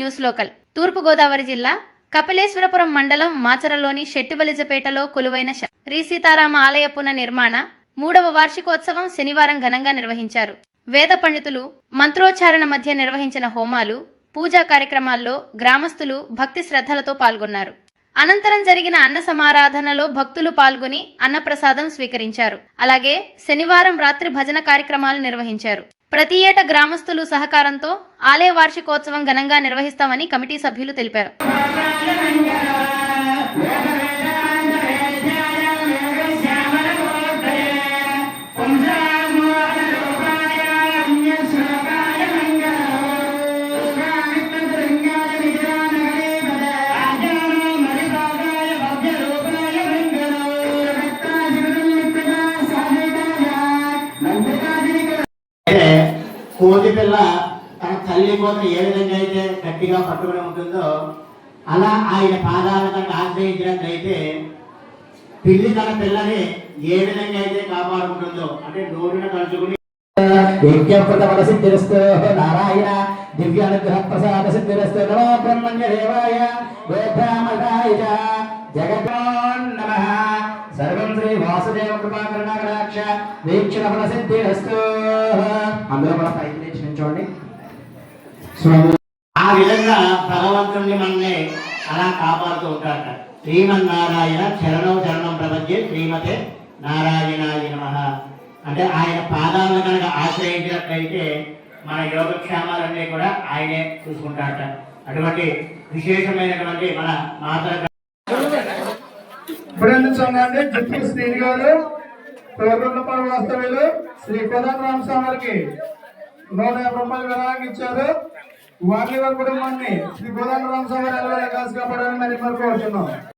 News local. తూర్పుగోదావరి జిల్లా కపిలేశ్వరపురం మండలం మాచరలోని శెట్టిబలిజపేటలో కొలువైన శ్రీ సీతారామ ఆలయ పునర్నిర్మాణ 3వ వార్షికోత్సవం శనివారం ఘనంగా నిర్వహించారు. వేద పండితులు మంత్రోచ్చారణ మధ్య నిర్వహించిన హోమాలు, పూజా కార్యక్రమాల్లో గ్రామస్తులు భక్తి శ్రద్ధలతో పాల్గొన్నారు. అనంతరం జరిగిన అన్న సమారాధనలో భక్తులు పాల్గొని అన్నప్రసాదం స్వీకరించారు. అలాగే శనివారం రాత్రి భజన కార్యక్రమాలు నిర్వహించారు. ప్రతి ఏటా గ్రామస్తులు సహకారంతో ఆలయ వార్షికోత్సవం ఘనంగా నిర్వహిస్తామని కమిటీ సభ్యులు తెలిపారు. కోతి పిల్ల తన తల్లి కోసం ఏ విధంగా అయితే గట్టిగా పట్టుకుని ఉంటుందో అలా ఆయన పాదాలను ఆశ్రయించినట్లయితే పిల్లి తన పిల్లని ఏ విధంగా అయితే కాపాడుకుంటుందో అంటే నోటిన కలుసుకుని సిద్ధిరస్తు నారాయణ దివ్యానుగ్రహ ప్రసాద సిద్ధిరస్తు నమో బ్రహ్మణ్య దేవాయ గోబ్రాహ్మణాయ జగద్గో నమః సర్వం శ్రీ వాసుదేవ కృపాకరుణాకటాక్ష వీక్షణ ఫల సిద్ధిరస్తు. అందరూ కూడా పైకి లేచి నిల్చోండి. ఆ విధంగా భగవంతుడిని మనల్ని అలా కాపాడుతూ ఉంటారట. శ్రీమన్నారాయణ చరణం చరణం ప్రపంచే శ్రీమతే నారాయణాయ నమః అంటే ఆయన పాదాలను కనుక ఆశ్రయించినట్లయితే మన యోగక్షేమాలన్నీ కూడా ఆయనే చూసుకుంటారట. అటువంటి విశేషమైనటువంటి మన మాతృ సంఘాన్ని జిత్తి శ్రీని గారు తోరుపల్లి వాస్తవ్యులు శ్రీ కోదండరామస్వామి వారికి 150 రూపాయలు విరాళంగా ఇచ్చారు. వారి కుటుంబాన్ని శ్రీ కోదండరామస్వామి వారి కాసు కాపాడాలని మరి కోరుతున్నాం.